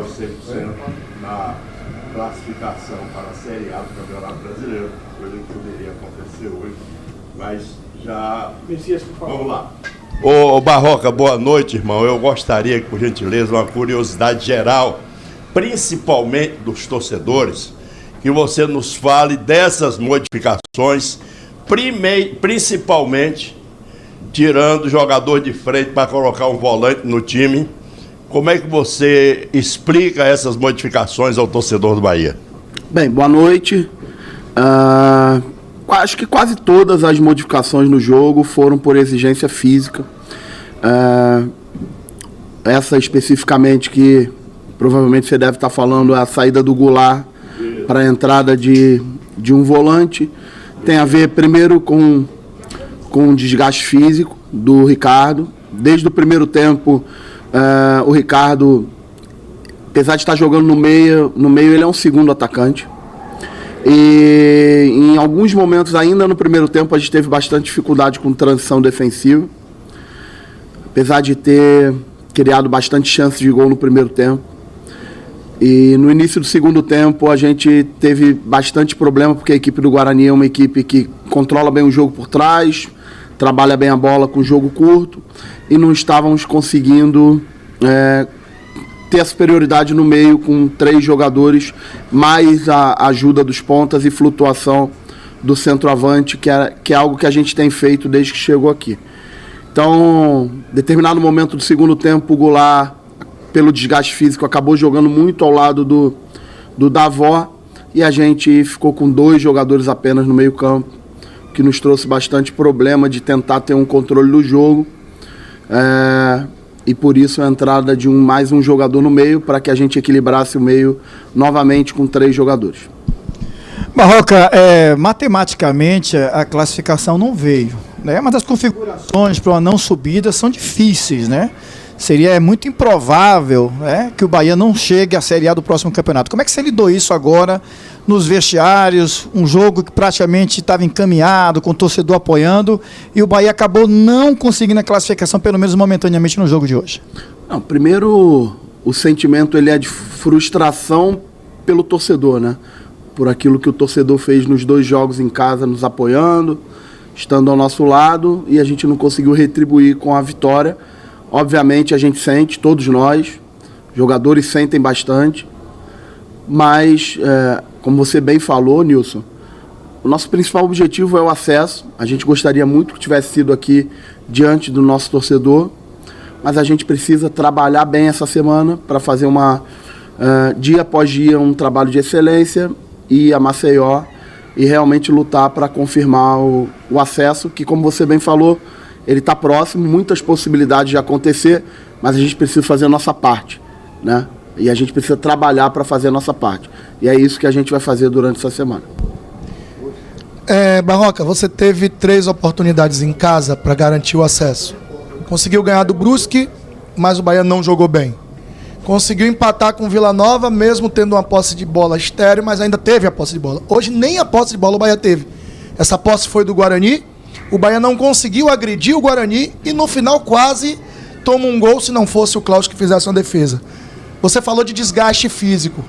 100% na classificação para a Série A do Campeonato Brasileiro, coisa que poderia acontecer hoje, mas já... Messias, por favor. Vamos lá. Ô Barroca, boa noite, irmão. Eu gostaria, por gentileza, uma curiosidade geral, principalmente dos torcedores, que você nos fale dessas modificações, principalmente tirando o jogador de frente para colocar um volante no time. Como é que você explica essas modificações ao torcedor do Bahia? Bem, boa noite. Acho que quase todas as modificações no jogo foram por exigência física. Essa especificamente que provavelmente você deve estar falando é a saída do Goulart para a entrada de um volante. Tem a ver primeiro com o desgaste físico do Ricardo. Desde o primeiro tempo, o Ricardo, apesar de estar jogando no meio ele é um segundo atacante. E em alguns momentos, ainda no primeiro tempo, a gente teve bastante dificuldade com transição defensiva. Apesar de ter criado bastante chances de gol no primeiro tempo. E no início do segundo tempo, a gente teve bastante problema, porque a equipe do Guarani é uma equipe que controla bem o jogo por trás, trabalha bem a bola com jogo curto, e não estávamos conseguindo ter a superioridade no meio com 3 jogadores, mais a ajuda dos pontas e flutuação do centroavante, que é algo que a gente tem feito desde que chegou aqui. Então, em determinado momento do segundo tempo, o Goulart, pelo desgaste físico, acabou jogando muito ao lado do Davó, e a gente ficou com 2 jogadores apenas no meio campo, que nos trouxe bastante problema de tentar ter um controle do jogo. E por isso a entrada de mais um jogador no meio, para que a gente equilibrasse o meio novamente com 3 jogadores. Barroca, matematicamente a classificação não veio, né? Mas as configurações para uma não subida são difíceis, né? Seria muito improvável, né, que o Bahia não chegue à Série A do próximo campeonato. Como é que você lidou isso agora nos vestiários, um jogo que praticamente estava encaminhado, com o torcedor apoiando, e o Bahia acabou não conseguindo a classificação, pelo menos momentaneamente, no jogo de hoje? Não, primeiro, o sentimento ele é de frustração pelo torcedor, né? Por aquilo que o torcedor fez nos 2 jogos em casa, nos apoiando, estando ao nosso lado, e a gente não conseguiu retribuir com a vitória. Obviamente a gente sente, todos nós, jogadores sentem bastante, mas, como você bem falou, Nilson, o nosso principal objetivo é o acesso. A gente gostaria muito que tivesse sido aqui diante do nosso torcedor, mas a gente precisa trabalhar bem essa semana para fazer dia após dia, um trabalho de excelência, ir a Maceió e realmente lutar para confirmar o acesso, que, como você bem falou, ele está próximo, muitas possibilidades de acontecer, mas a gente precisa fazer a nossa parte, né? E a gente precisa trabalhar para fazer a nossa parte. E é isso que a gente vai fazer durante essa semana. Barroca, você teve 3 oportunidades em casa para garantir o acesso. Conseguiu ganhar do Brusque, mas o Bahia não jogou bem. Conseguiu empatar com o Vila Nova, mesmo tendo uma posse de bola estéril, mas ainda teve a posse de bola. Hoje nem a posse de bola o Bahia teve. Essa posse foi do Guarani. O Bahia não conseguiu agredir o Guarani e no final quase toma um gol, se não fosse o Cláudio que fizesse uma defesa. Você falou de desgaste físico.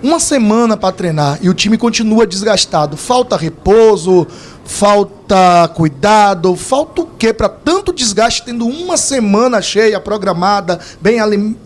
Uma semana para treinar e o time continua desgastado. Falta repouso, falta cuidado, falta o quê para tanto desgaste tendo uma semana cheia, programada, bem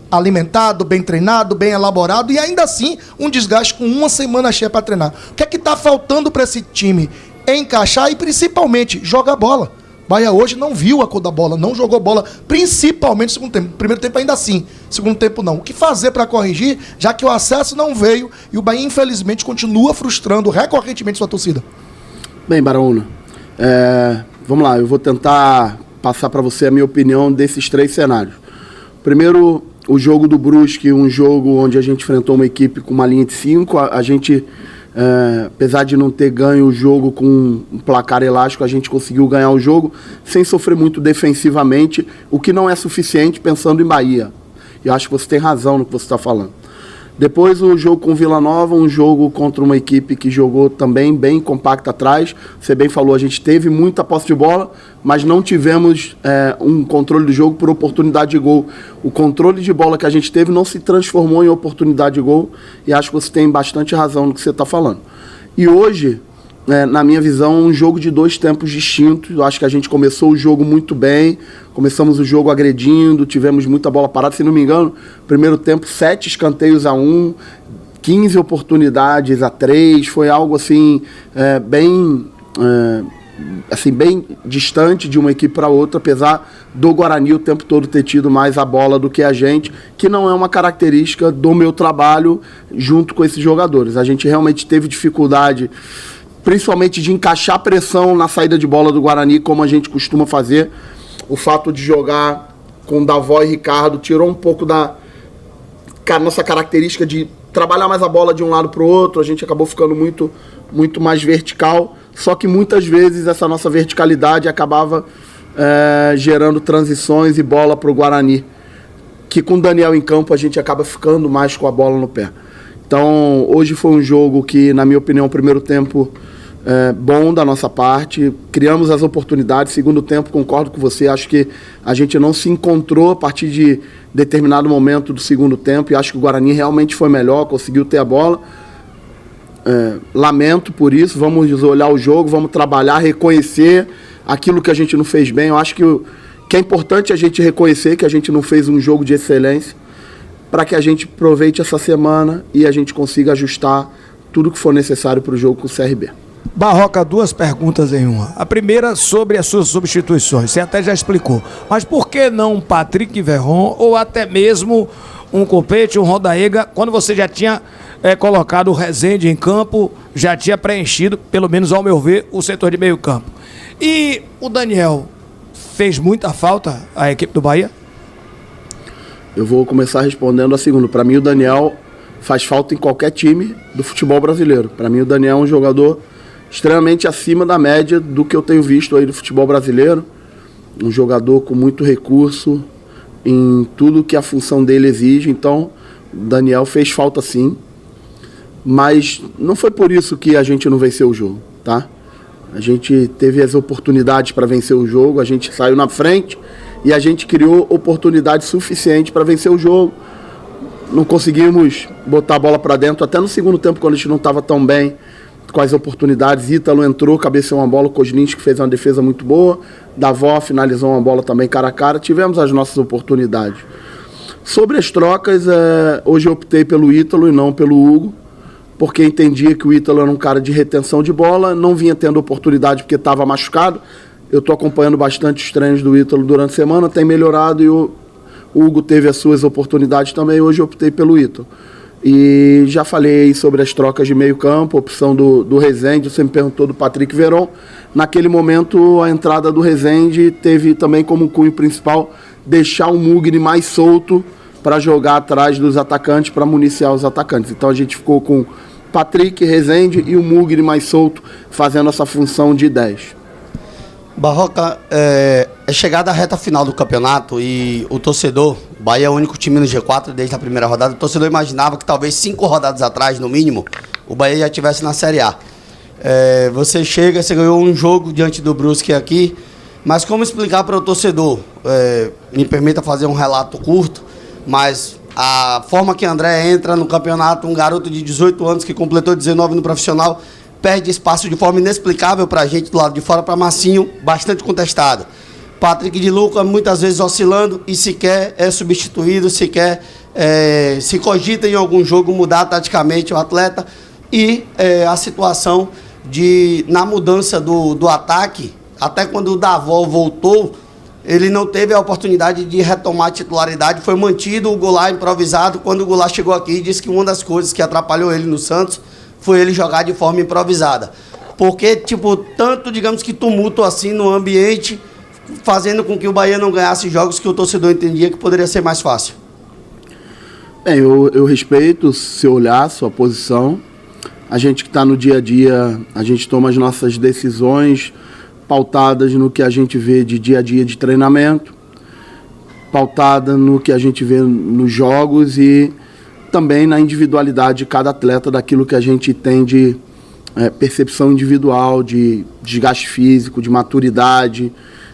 alimentado, bem treinado, bem elaborado e ainda assim um desgaste com uma semana cheia para treinar. O que é que está faltando para esse time? Encaixar e principalmente jogar bola. Bahia hoje não viu a cor da bola, não jogou bola, principalmente no segundo tempo. Primeiro tempo ainda assim, segundo tempo não. O que fazer para corrigir, já que o acesso não veio e o Bahia infelizmente continua frustrando recorrentemente sua torcida? Bem, Baraúna, vamos lá, eu vou tentar passar para você a minha opinião desses 3 cenários. Primeiro, o jogo do Brusque, um jogo onde a gente enfrentou uma equipe com uma linha de 5, a gente... apesar de não ter ganho o jogo com um placar elástico, a gente conseguiu ganhar o jogo sem sofrer muito defensivamente, o que não é suficiente pensando em Bahia. E eu acho que você tem razão no que você está falando. Depois o jogo com o Vila Nova, um jogo contra uma equipe que jogou também bem compacta atrás. Você bem falou, a gente teve muita posse de bola, mas não tivemos um controle do jogo por oportunidade de gol. O controle de bola que a gente teve não se transformou em oportunidade de gol, e acho que você tem bastante razão no que você está falando. E hoje, na minha visão, um jogo de 2 tempos distintos. Eu acho que a gente começou o jogo muito bem, começamos o jogo agredindo, tivemos muita bola parada. Se não me engano, primeiro tempo, 7 escanteios a 1, 15 oportunidades a 3. Foi algo assim, bem distante de uma equipe para outra, apesar do Guarani o tempo todo ter tido mais a bola do que a gente, que não é uma característica do meu trabalho junto com esses jogadores. A gente realmente teve dificuldade, principalmente de encaixar pressão na saída de bola do Guarani, como a gente costuma fazer. O fato de jogar com Davó e Ricardo tirou um pouco da nossa característica de trabalhar mais a bola de um lado para o outro. A gente acabou ficando muito mais vertical, só que muitas vezes essa nossa verticalidade acabava gerando transições e bola para o Guarani, que com o Daniel em campo a gente acaba ficando mais com a bola no pé. Então, hoje foi um jogo que, na minha opinião, o primeiro tempo bom da nossa parte, criamos as oportunidades. Segundo tempo, concordo com você, acho que a gente não se encontrou a partir de determinado momento do segundo tempo, e acho que o Guarani realmente foi melhor, conseguiu ter a bola. Lamento por isso, vamos olhar o jogo, vamos trabalhar, reconhecer aquilo que a gente não fez bem. Eu acho que é importante a gente reconhecer que a gente não fez um jogo de excelência, para que a gente aproveite essa semana e a gente consiga ajustar tudo que for necessário para o jogo com o CRB. Barroca, 2 perguntas em uma. A primeira sobre as suas substituições, você até já explicou. Mas por que não Patrick Verron ou até mesmo um Copete, um Rodaega, quando você já tinha colocado o Rezende em campo, já tinha preenchido, pelo menos ao meu ver, o setor de meio campo? E o Daniel fez muita falta à equipe do Bahia? Eu vou começar respondendo a segunda. Para mim, o Daniel faz falta em qualquer time do futebol brasileiro. Para mim, o Daniel é um jogador extremamente acima da média do que eu tenho visto aí do futebol brasileiro. Um jogador com muito recurso em tudo que a função dele exige. Então, o Daniel fez falta sim. Mas não foi por isso que a gente não venceu o jogo, tá? A gente teve as oportunidades para vencer o jogo, a gente saiu na frente e a gente criou oportunidade suficiente para vencer o jogo. Não conseguimos botar a bola para dentro, até no segundo tempo, quando a gente não estava tão bem com as oportunidades. Ítalo entrou, cabeceou uma bola, Koslinski fez uma defesa muito boa, Davó finalizou uma bola também cara a cara. Tivemos as nossas oportunidades. Sobre as trocas, hoje eu optei pelo Ítalo e não pelo Hugo, porque entendia que o Ítalo era um cara de retenção de bola, não vinha tendo oportunidade porque estava machucado. Eu estou acompanhando bastante os treinos do Ítalo durante a semana, tem melhorado, e o Hugo teve as suas oportunidades também. Hoje eu optei pelo Ítalo. E já falei sobre as trocas de meio campo, opção do Rezende. Você me perguntou do Patrick Verón. Naquele momento, a entrada do Rezende teve também como cunho principal deixar o Mugni mais solto para jogar atrás dos atacantes, para municiar os atacantes. Então a gente ficou com Patrick, Rezende e o Mugni mais solto, fazendo essa função de 10. Barroca, é chegada a reta final do campeonato e o torcedor, o Bahia é o único time no G4 desde a primeira rodada, o torcedor imaginava que talvez 5 rodadas atrás, no mínimo, o Bahia já estivesse na Série A. Você ganhou um jogo diante do Brusque aqui, mas como explicar para o torcedor? Me permita fazer um relato curto, mas a forma que André entra no campeonato, um garoto de 18 anos que completou 19 no profissional, perde espaço de forma inexplicável para a gente do lado de fora, para Marcinho, bastante contestado. Patrick de Luca muitas vezes oscilando e sequer é substituído, sequer se cogita em algum jogo mudar taticamente o atleta. E a situação na mudança do ataque, até quando o Davó voltou, ele não teve a oportunidade de retomar a titularidade, foi mantido o Goulart improvisado. Quando o Goulart chegou aqui, disse que uma das coisas que atrapalhou ele no Santos foi ele jogar de forma improvisada. Porque, tanto, digamos que tumulto assim no ambiente, fazendo com que o Bahia não ganhasse jogos que o torcedor entendia que poderia ser mais fácil. Bem, eu respeito o seu olhar, sua posição. A gente que está no dia a dia, a gente toma as nossas decisões pautadas no que a gente vê de dia a dia de treinamento, pautada no que a gente vê nos jogos, e também na individualidade de cada atleta, daquilo que a gente tem de percepção individual, de desgaste físico, de maturidade,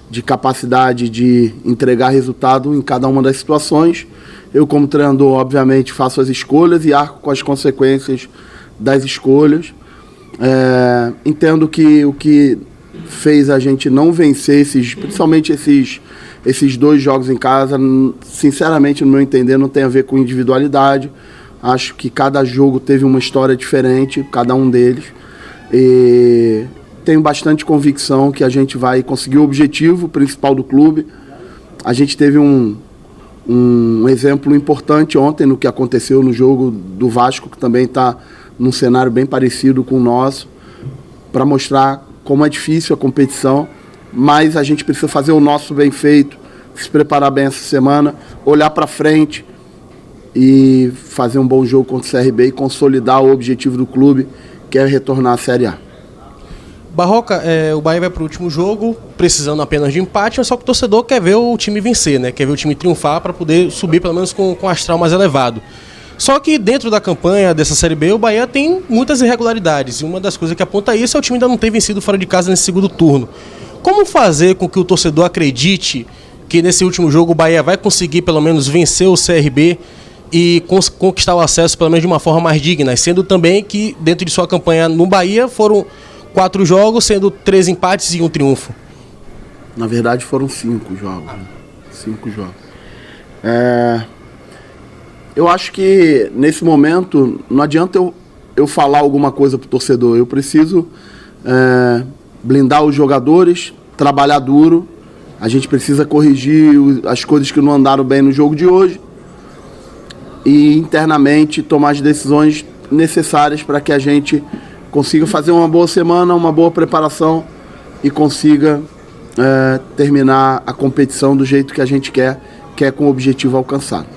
de capacidade de entregar resultado em cada uma das situações. Eu, como treinador, obviamente, faço as escolhas e arco com as consequências das escolhas. Entendo que o que fez a gente não vencer, principalmente esses 2 jogos em casa, sinceramente, no meu entender, não tem a ver com individualidade. Acho que cada jogo teve uma história diferente, cada um deles. E tenho bastante convicção que a gente vai conseguir o objetivo principal do clube. A gente teve um exemplo importante ontem no que aconteceu no jogo do Vasco, que também está num cenário bem parecido com o nosso, para mostrar como é difícil a competição, mas a gente precisa fazer o nosso bem feito, se preparar bem essa semana, olhar para frente e fazer um bom jogo contra o CRB e consolidar o objetivo do clube, que é retornar à Série A. Barroca, o Bahia vai para o último jogo, precisando apenas de empate, mas só que o torcedor quer ver o time vencer, né? Quer ver o time triunfar para poder subir pelo menos com o astral mais elevado. Só que dentro da campanha dessa Série B, o Bahia tem muitas irregularidades. E uma das coisas que aponta isso é o time ainda não ter vencido fora de casa nesse segundo turno. Como fazer com que o torcedor acredite que nesse último jogo o Bahia vai conseguir pelo menos vencer o CRB e conquistar o acesso pelo menos de uma forma mais digna? Sendo também que dentro de sua campanha no Bahia foram 4 jogos, sendo 3 empates e 1 triunfo. Na verdade foram 5 jogos. 5 jogos. Eu acho que nesse momento não adianta eu falar alguma coisa pro torcedor. Eu preciso blindar os jogadores, trabalhar duro. A gente precisa corrigir as coisas que não andaram bem no jogo de hoje e internamente tomar as decisões necessárias para que a gente consiga fazer uma boa semana, uma boa preparação e consiga terminar a competição do jeito que a gente quer, que é com o objetivo alcançado.